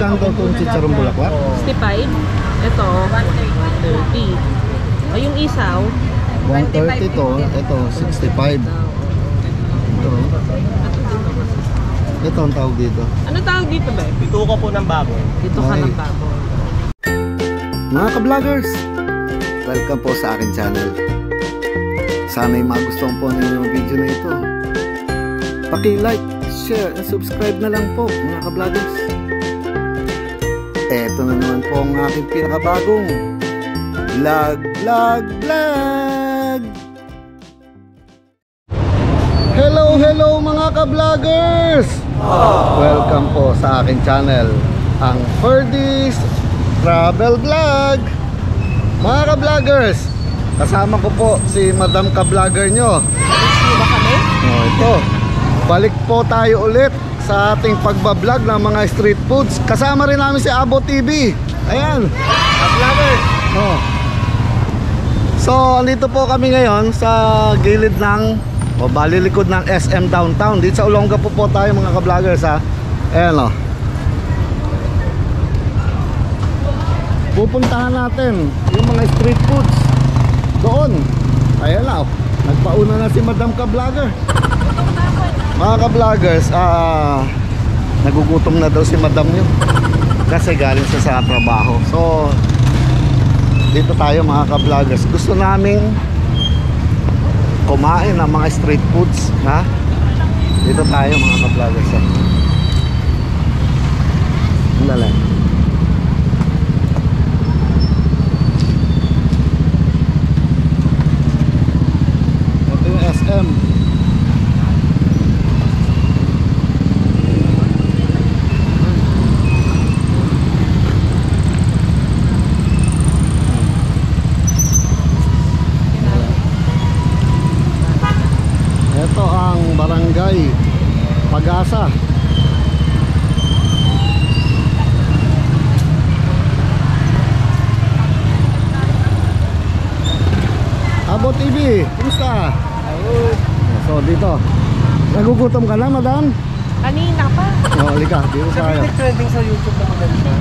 Magkano daw itong chicharong bulaklak? 65. Ito, 130. O yung isaw, 130 to, ito 65. Ito ang tawag dito. Ano tawag dito ba? Pituka po ng baboy. Dito ka ng baboy. Mga ka-vloggers, welcome po sa akin channel. Sana'y magustuhan po ninyo yung video na ito. Paki-like, share, and subscribe na lang po mga ka-vloggers. Eto na naman po ang aking pinakabagong vlog. Hello mga ka-vloggers! Welcome po sa aking channel, ang Ferdy's Travel Vlog. Mga ka-vloggers, kasama ko po si Madam ka-vlogger nyo. Ba kami? Ito, balik po tayo ulit sa ating pagbablog ng mga street foods. Kasama rin namin si Abo TV. Ayan, ka-vloggers. So, andito po kami ngayon sa gilid ng balilikod ng SM Downtown. Dito sa Olonga po tayo mga ka-vloggers ha. Ayan o. Pupuntahan natin yung mga street foods doon. Ayan na o. Nagpauna na si Madam ka-vlogger. Mga ka-vloggers, nagugutom na daw si Madam nyo kasi galing siya sa trabaho. So, dito tayo mga ka-vloggers. Gusto naming kumain ng mga street foods, ha? Dito tayo mga ka-vloggers. Dali. Ito yung SM. Ito ang Barangay Pag-asa. Abo TV, kumusta? So dito, nagugutom ka na Madam? Kanina pa. Halika, dito tayo. Trending sa YouTube na maganda.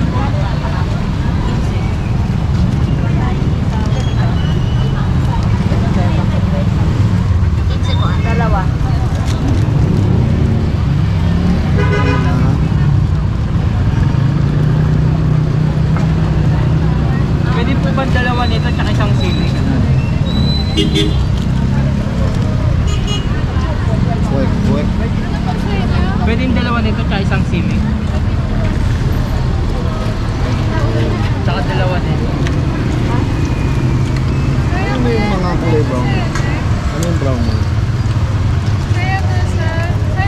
Dalawa. Pwede po ba dalawa nito tsaka isang sili? Buwek. Pwede yung dalawa nito tsaka isang sili? Tsaka dalawa nito. Ano yung mga kulay brown? Ano yung brown mo?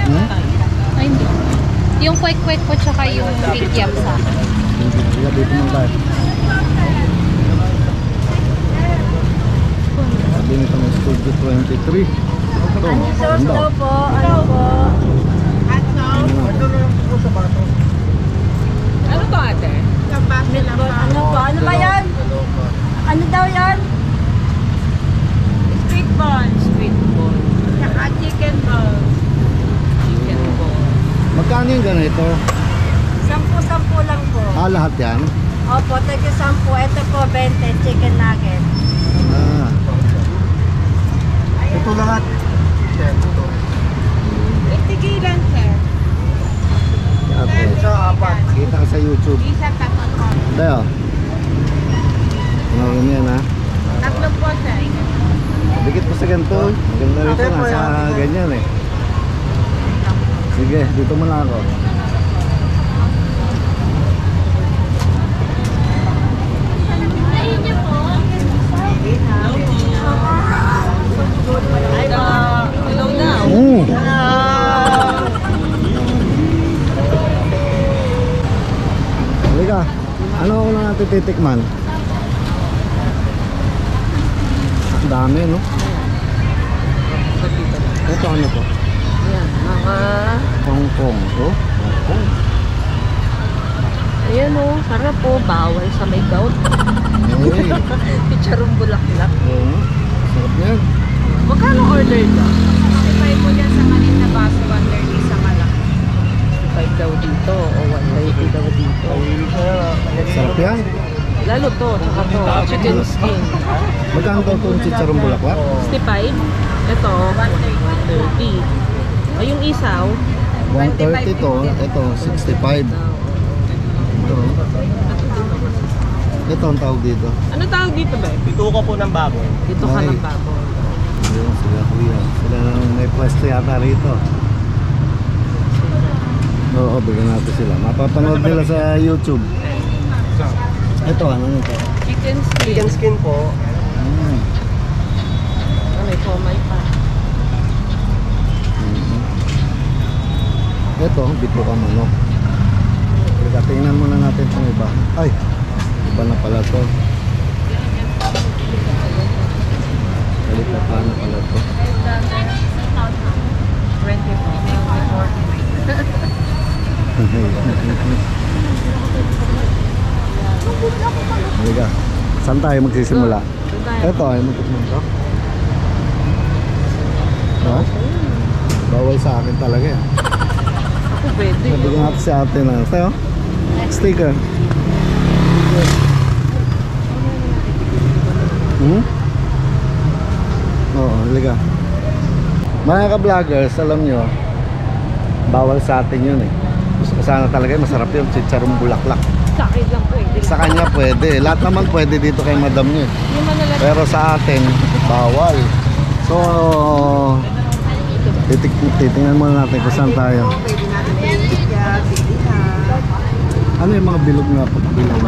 Ay, hindi. Yung kwek-kwek po tsaka yung big yam sa akin. Sige, dito naman tayo. Sabi nito ng Studio 23. Ito, maganda. po? Ano po? Ano to ate? Ano po? Ano ba yan? Ano daw yan? Street ball. Street ball. Saka chicken ball. Chicken ball. Magkano yung ganito? 10-10 lang po. Lahat yan? Opo, tagi 10. Ito po, 20. Chicken nugget. Ito lahat. Tigilan sir. Ate, kita ka sa YouTube. Isa tatlo. Dayo. Ano rin yan ha? Tatlo po sir. Dikit pa sa ganito. Maganda rito nasa ganyan eh. Sige, dito muna ako. Hello now. Halika, ano una natin titikman? Ang dami no? Ito ano po? Ayan, mga... Hong Kong. Oh, Hong Kong. Ayan o, sarap po. Bawal sa may gout. Hey. Picharong bulaklak. Oo, sarap yan. Magkano order ka? 65 po dyan sa maliit na baso, 130 sa malaki. 125 daw dito o 130 daw dito. Sarap yan. Lalo to, tsaka to, chicken skin. Magkano daw itong chicharong bulaklak? 65. Ito, 130. O yung isaw, 130 to. Ito, 65. Ito ang tawag dito. ano tawag dito ba? Bituka po ng baboy. Dito ka ng baboy. Ayun, sila kuya. Sila may pwesto yata rito. Oo, bigyan natin sila. Mapapanood nila sa YouTube. Ito, ano nito? Chicken skin. Chicken skin po. May pomay pa. Ito, bito ka manok. Teka, tingnan muna natin itong iba. Ay, iba na pala to. Kalita pa na pala to. 24. Halika, saan tayo magsisimula? Ito, ay magkakman to. Ha? Bawal sa akin talaga yan. Ako pwede. Nabigyan natin si ate na. Tayo? Sticker. Oo, halika. Mga ka-vloggers, alam nyo, bawal sa atin yun eh. Gusto ko sana talaga masarap yun, chicharong bulaklak. Sa akin lang pwede. Sa kanya pwede. Lahat naman pwede dito kay madam nyo eh. Yung manalala. Pero sa atin, bawal. So, titingnan muna natin kung saan tayo. Ano yung mga bilog na pagbilog?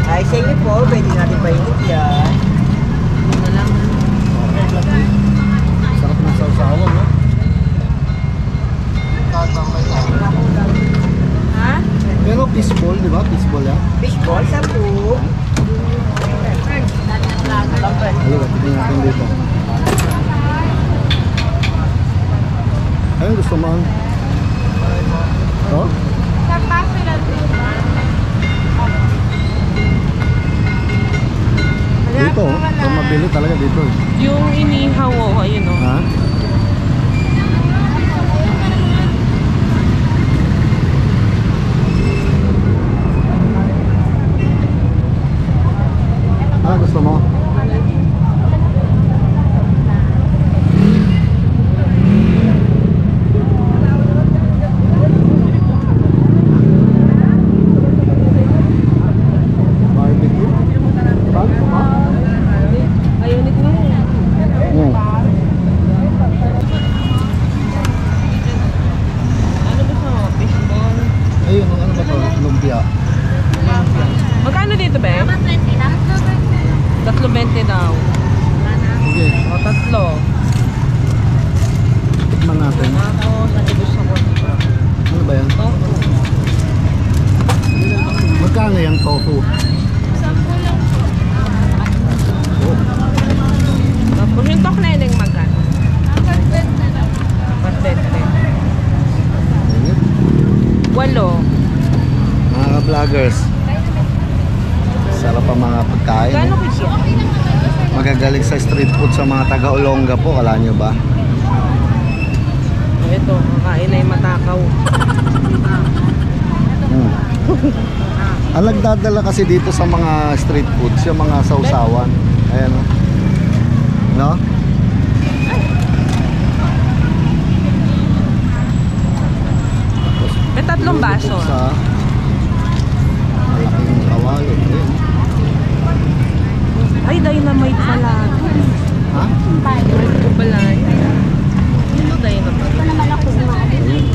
Ay, sa inyo po, pwede natin painit yan. Sarap ng sausawan, no? Ha? Pero fishball, di ba? Fishball yan. Fishball, 10. Halika, tignan natin dito. Ayun, gusto mo? Ito? Dito, kung mabili talaga dito. Yung inihaw, oh, ayun oh. Ha? Ah, gusto mo? Barbecue? Saan? Ha? Ayun ito nga. Ano gusto mo? Fishball? Ayun, ano ba ito? Lumpia. Magkano dito ba? 3.20 daw. Sige, O, tatlo. tikman natin. Ako, sa gusto ko. Ano ba yan? Tofu. Magkano yan, tofu? Oh, Tapos yung tokneneng magkano? 4.20. init. 8. Mga ka-vloggers, sarap ang mga pagkain. Gano'n kito? Magagaling sa street food sa mga taga-Olonga po, kala nyo ba? Ito, kakain na yung matakaw. Ang nagdadala kasi dito sa mga street foods, yung mga sausawan. Ayan o. No? May 3 baso. Sa malaking kawali. Ayan. Ay, dynamite pala. Ha? Ito pala. Ito dynamite. Ayan.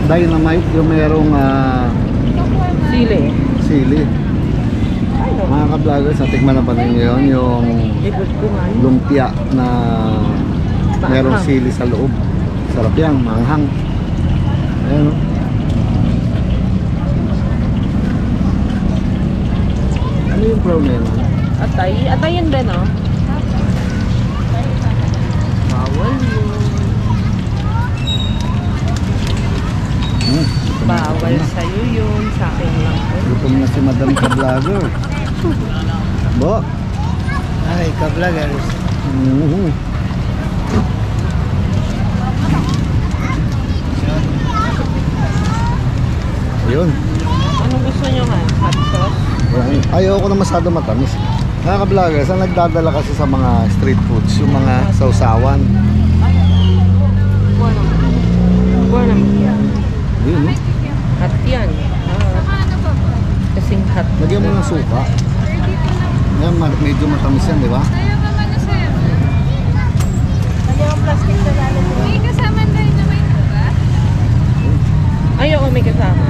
Dynamite yung merong Sili. sili. Mga ka-vloggers, natikman na pa ninyo yun yung Ibig ko nga. lumpia na merong Maanghang. sili sa loob. Sarap yan, maanghang. Ayan o. Ano yung brown na yun? Atay. Atay yan din, oh. Bawal yun. Bawal sa'yo yun, sa akin lang. Gutom na si Madam Ka-Vlogger. Bo. Ay, ka-vloggers. Ayun. Anong gusto nyo ha? Hot sauce? Ayoko na masyado matamis. Mga ka-vloggers, ang nagdadala kasi sa mga street foods, yung mga sausawan. Buwan naman. Yun, no? Hot yan. Kasing hot. Lagyan mo ng suka. Yan, medyo matamis yan, di ba? May kasama tayo na may ba? Ay, oo, may kasama.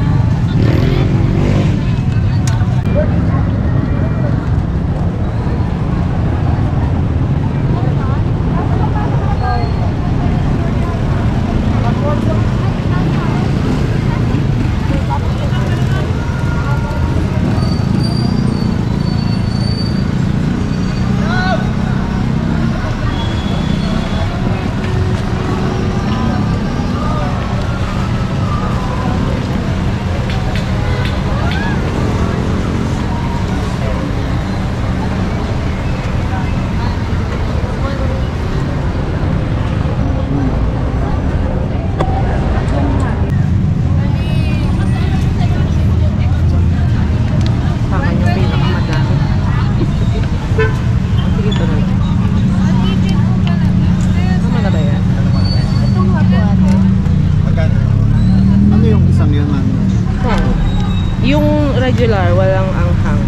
Regular, walang anghang.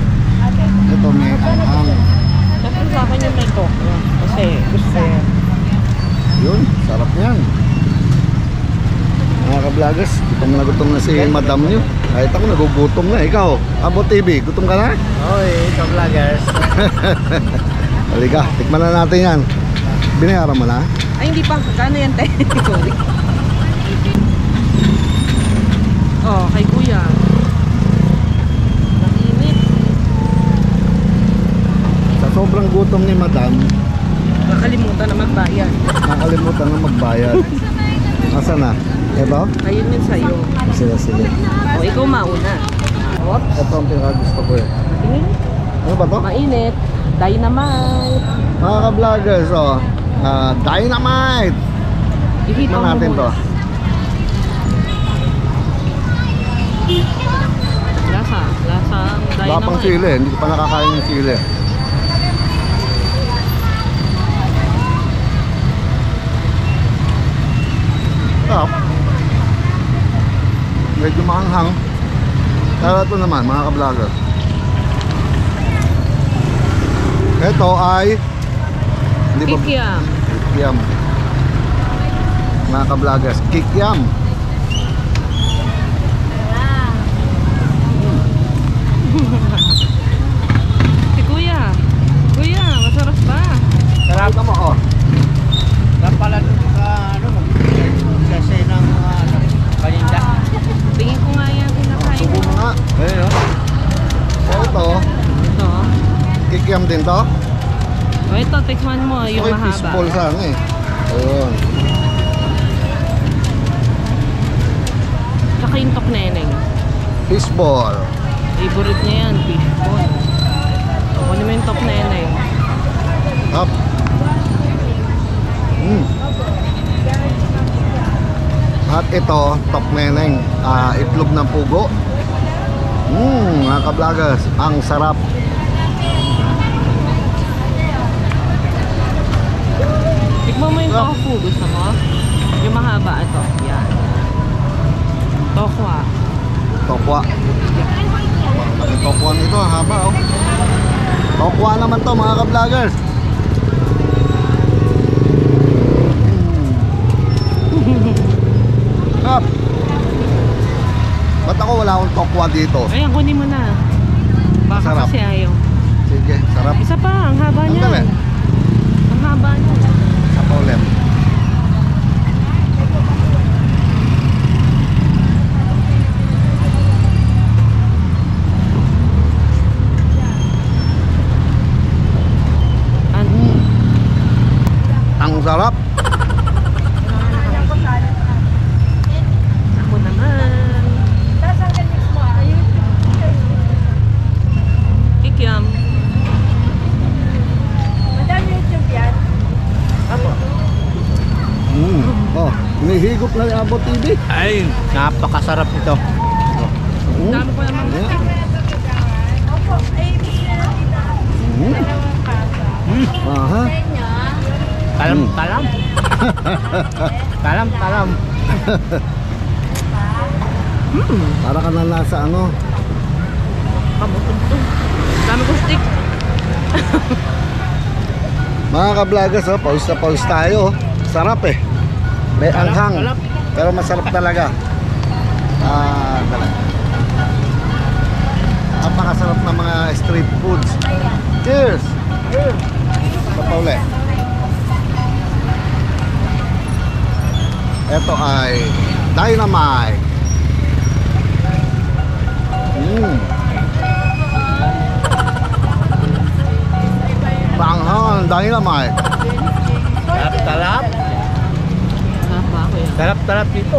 Ito may anghang. Siyempre sa akin yung may tokyo. Kasi gusto yan. Yun, sarap yan. Mga ka-vloggers, gutom na si madam nyo. Kahit ako nagugutom na. Ikaw, Abo TV, gutom ka na? Oy, ka-vloggers. Halika, tikman na natin yan. Binayaran mo na? Ay, hindi pa. Kano yan, te? Sorry. Oh, kay kuya. Sobrang gutom ni madam. Nakalimutan na magbayad. Nakalimutan na magbayad. Nasaan na? Ito? Ayun yun sa'yo. Sige. O, ikaw mauna. Oops. Ito ang pinakagusto ko eh. Tingin. Ano ba to? Mainit. Dynamite. Mga ka-vloggers, oh. Dynamite! Ihito Tikman mo natin to. muna. Lasa ang dynamite. Wala pang sili, hindi ko pa nakakain ng sili. Sarap. Medyo maanghang. Pero ito naman, mga ka-vlogger. Ito ay hindi ba? Kikiam. Kikiam. Mga ka-vloggers, kikiam. Si kuya. Kuya, masarap ba? Sarap mo, oh. Sarap pala dun sa ano, kasi ng paninda. Tingin ko nga yan kinakain. Subo mo nga. Ayun, oh. So ito, Ito. kikiam din to. O ito, tikman mo yung Okay, mahaba. fishball sana eh. Ayun. Tsaka yung tok neneng. Fishball. Favorite niya yan, fishball. Kunin mo yung tok neneng. Up. At ito, tok neneng. Itlog ng pugo. Mga ka-vloggers, ang sarap. Tikman mo yung tofu. Gusto mo? Yung mahaba ito. Yan. Tokwa. Tokwa. Ang tokwa nito, haba oh. Tokwa naman to mga ka-vloggers. Sarap. Ba't ako wala akong tokwa dito? Ayan, kunin mo na. Baka Sarap. kasi ayaw. Sige, sarap. Isa pa, ang haba Ang niya. dali. Ang haba niya. Isa pa ulit. Ang sarap. Ako naman. higop na ni Abo TV. Ay, napakasarap ito. Dami ko naman. Aha. Talam. Talam. Para ka na nasa ano. Kabutong to. Dami ko stick. Mga ka-vloggers, oh, pause na pause tayo. Sarap eh. May anghang. Sarap. Pero masarap talaga. Talaga. Napakasarap ng mga street foods. Cheers! Cheers! Ito pa ulit. Ito ay Dynamite. Panghang Dynamite. Talap. Haba ako yan. Talap dito.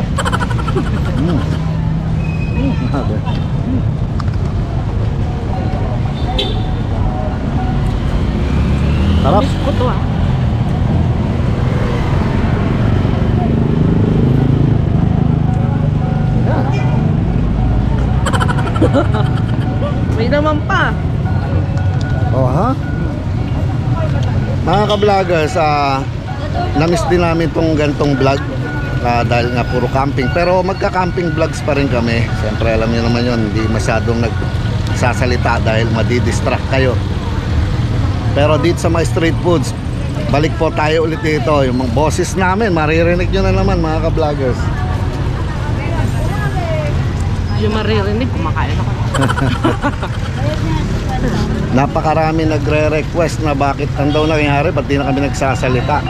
Grabe. Sarap. Miss ko to ah. May naman pa. Oh ha? Mga ka-vloggers, na-miss din namin tong gantong vlog dahil nga puro camping. Pero magka-camping vlogs pa rin kami. Siyempre alam niyo naman yun, hindi masyadong nagsasalita dahil madidistract kayo. Pero dito sa mga street foods, balik po tayo ulit dito. Yung mga boses namin, maririnig nyo na naman mga ka-vloggers. Yung maririnig, kumakain ako. Napakarami nagre-request na bakit ang daw nangyari, ba't di na kami nagsasalita.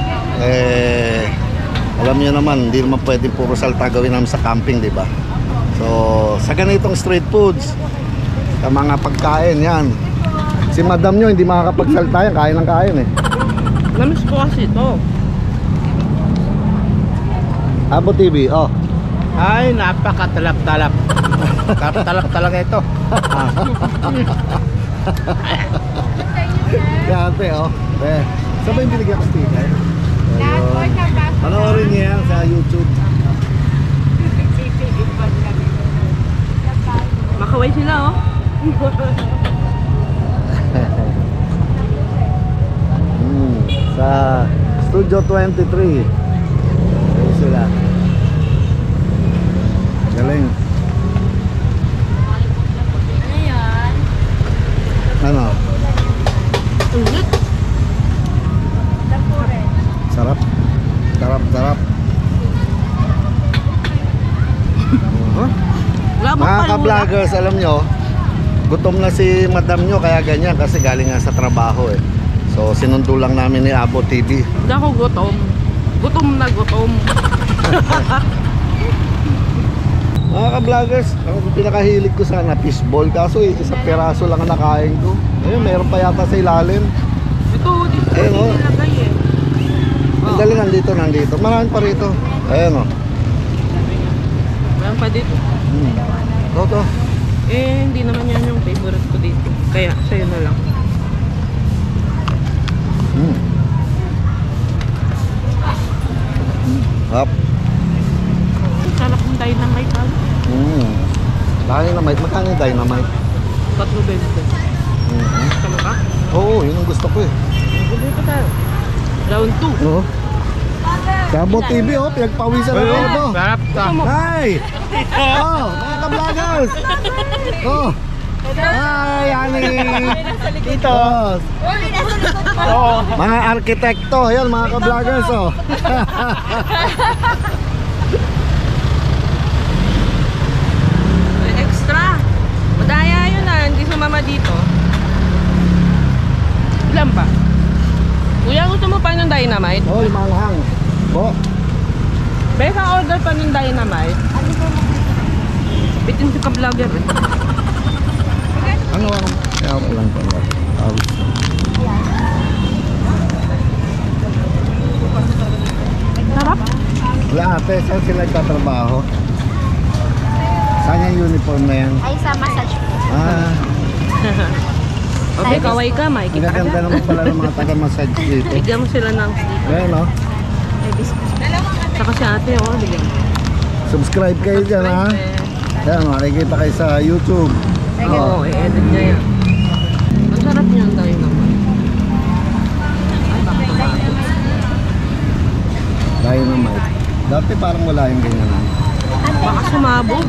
Alam niyo naman, hindi naman pwede puro salta gawin namin sa camping, di ba? So, sa ganitong street foods, sa mga pagkain, yan. Si madam nyo, hindi makakapagsalta yan, kain ng kain eh. Namiss ko kasi ito. Abo TV, oh. Ay, napakatalap-talap. Talap talaga ito. Grabe, oh. Saan ba yung binigyan ko sticker? Panoorin niyo yan sa YouTube. Makaway sila oh. Sa Studio 23. Ayun sila. Galing. Ano? Ulit. Sarap. Sarap. Mga ka-vloggers, alam nyo, gutom na si madam nyo kaya ganyan kasi galing nga sa trabaho eh. So sinundo lang namin ni Abo TV. Hindi ako gutom. Gutom na gutom. Mga ka-vloggers, ang pinakahilig ko sana fishball, kaso isang piraso lang ang nakain ko. Ayun, meron pa yata sa ilalim. Ito, dito Ayun, oh. nilagay eh. Ang dali nandito. Marami pa rito. Ayan o. Meron pa dito. Ito. Eh, hindi naman yan yung favorite ko dito. Kaya, sa'yo na lang. Hop. Sarap ng dynamite ah. Dynamite. Magkano yung dynamite? 4.20. Kamo ka? Oo, yun ang gusto ko eh. Dito tayo. Round 2. Oo. Sabo TV oh, pinagpawisan na ako. Sarap ka. Hi! Oh, mga ka-vloggers! Oh! Hi, Ani! Dito! Mga arkitekto, yan mga ka-vloggers oh. Extra. Madaya yun ah. Hindi sumama dito. Ilan pa? Kuya, gusto mo pa ng dynamite? Oh, manghang. Po. Beka order pa ng dynamite. Bitin si ka-vlogger eh. Ano ang... Kaya ko lang po. Sarap. Wala ate, saan sila nagtatrabaho? Saan yung uniform na yan? Ay, sa massage po. Okay, kaway ka, Mikey. Ang gaganda naman pala ng mga taga-massage dito. Bigyan mo sila ng stick. Ayan o. Saka si ate, oh, bigyan mo. Subscribe kayo dyan, ha? Yan, makikita kayo sa YouTube. Oo, i-edit niya yan. Ang sarap niyan tayo naman. Ay, bakit? Dynamite. Dati parang wala yung ganyan, ha? Baka sumabog.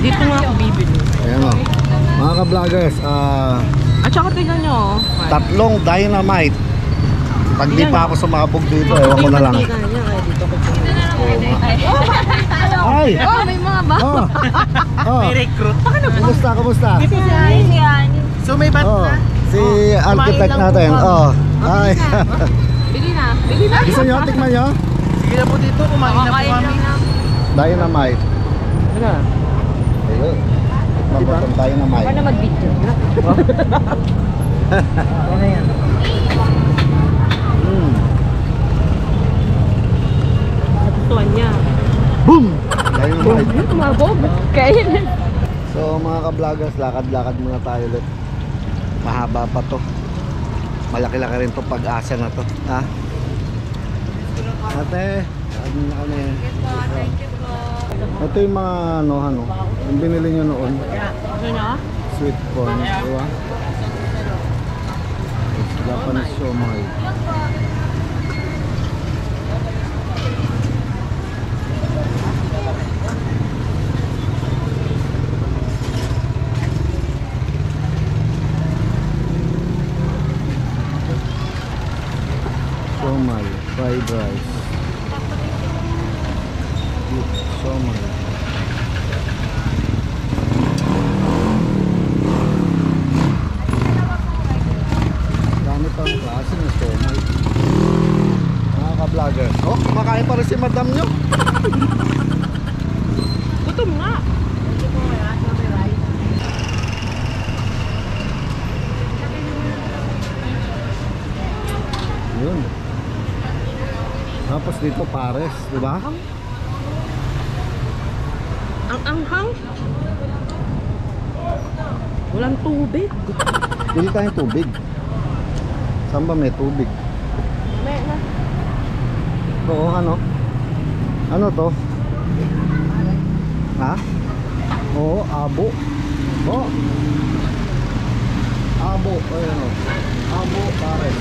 Dito nga ako bibili. Ayan o. Mga ka-vloggers, At saka tignan nyo, oh. 3 dynamite. Pag di pa ako sumabog dito, ewan ko na lang. Tignan niya, kaya dito ko Ay! Oh, may mga ba? Oh! Oh! May recruit. Kumusta, kumusta? So may bat Oh, na? si architect natin. Oh. Ay. Bili na. Bili na. Gusto nyo? Tikman nyo? Sige na po dito, kumain na po kami. Dynamite. Ano? Ayun. Tikman mo itong dynamite. Paano mag-video? Ano yan? Mm. Nagustuhan niya. Boom! Dynamite. Tumabog. Kaya So mga ka-vloggers, lakad-lakad muna tayo ulit. Mahaba pa to. Malaki-laki rin to pag-asa na to. Ha? Ate, lakad muna kami. Ito yung mga ano, yung binili nyo noon. Ano niya? Sweet corn, di ba? Japanese siomai. Siomai, fried rice. Siomai. Dami pang klase ng siomai. Mga ka-vlogger. Oh, kumakain pa rin si madam nyo. Gutom nga. Yun. Tapos dito pares, di ba? Ang anghang. Walang tubig. Bili tayong tubig. Saan ba may tubig? Oo, ano? Ano to? Ha? Oo, abo. Oh. Abo, ayun o. Abo, pares.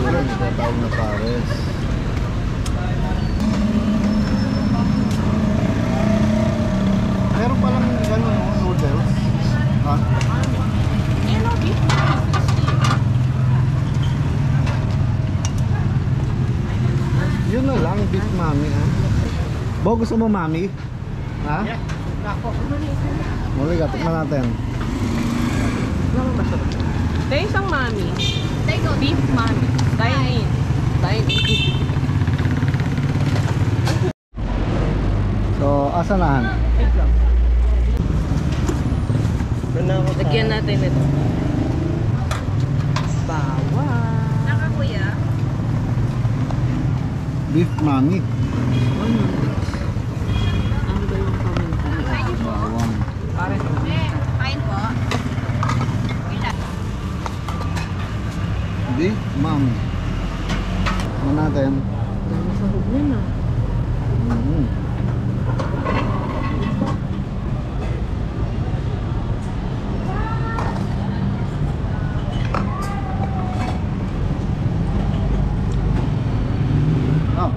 Ayun, tatawag na pares. Meron palang gano'n noodles. Ha? Yun na lang, beef mami ha. Bo, gusto mo mami? Ha? Muli ka, tikman natin. Ano ba sarap? Tayo isang mami. Beef mami. Dine in. Dine in. So, asa nahan? Wait lang. Ano ako Lagyan natin ito. Bawang. Nakakuya. Beef mami. Ano ba yung comment? Bawang. Pare ito. Beef mami. Ano natin? Masarap yan ah. Oh.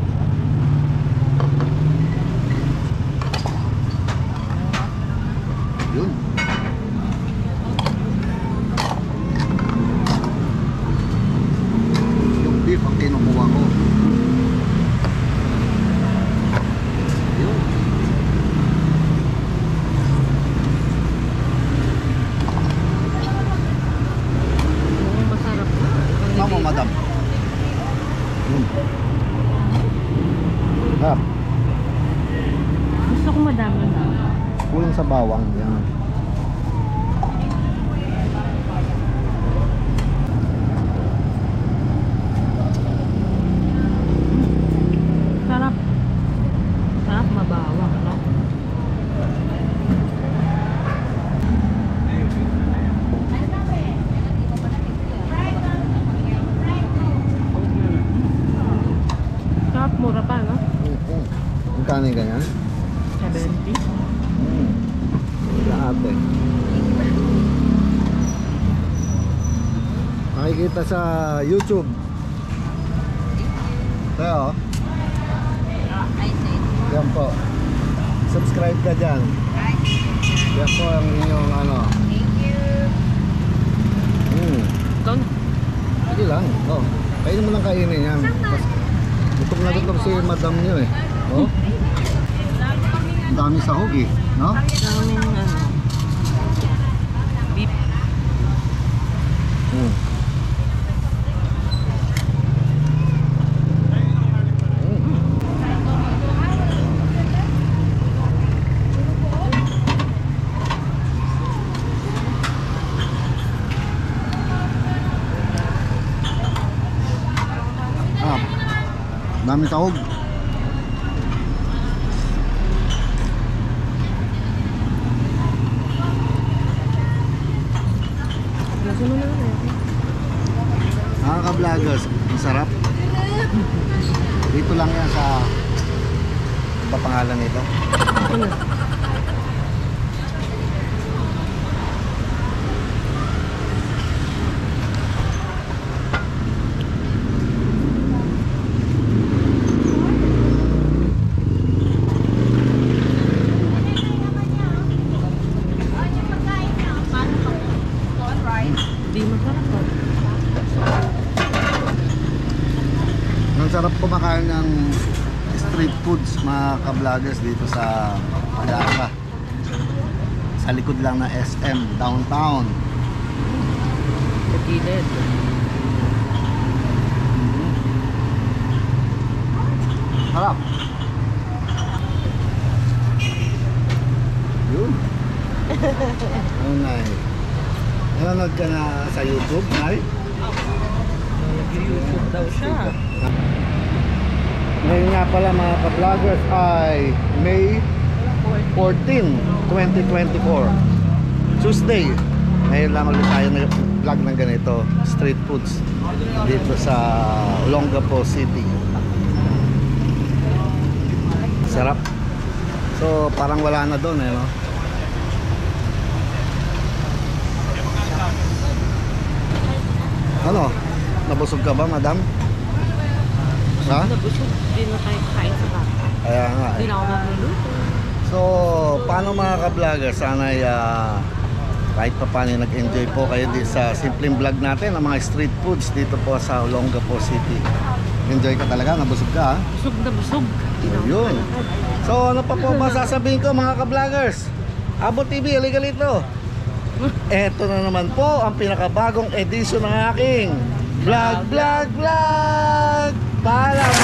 Magkano yung ganyan? 70. Laate. Makikita sa YouTube. Kaya yan po. Subscribe ka dyan. Yan po ang inyong ano. Doon. Sige lang. Oh. Kainin mo lang kainin yan. Gutom na gutom si madam nyo eh. Oh. Ang dami sahog eh. No? Daming ano. Beef. Dami sahog. Mga ka-vloggers, ang sarap. Dito lang yan sa papangalan nito. Di masarap po. Ang sarap kumakain ng street foods mga ka-vloggers dito sa Pag-asa. Sa likod lang ng SM downtown. Sa gilid. Sarap. Yun. Oh, nice. Nanonood ka na sa YouTube, Nay? Nag-YouTube daw siya. Ngayon nga pala mga ka-vloggers ay May 14, 2024 Tuesday. Ngayon lang ulit tayo nag-vlog ng ganito, street foods dito sa Olongapo City. Sarap. So parang wala na doon eh, no? Ano? Nabusog ka ba, madam? Ha? Nabusog. Hindi na tayo kain sa bata. Kaya nga Hindi eh. na ako magluluto. So, paano mga ka-vlogger? Sana'y kahit pa paano nag-enjoy po kayo dito sa simpleng vlog natin ng mga street foods dito po sa Olongapo City. Enjoy ka talaga? Nabusog ka, ha? Busog na busog. Hindi na ako Yun. makalakad. So, ano pa po ba sasabihin ko mga ka-vloggers? Abo TV, halika dito. Eto na naman po ang pinakabagong edisyon ng aking vlog. Paalam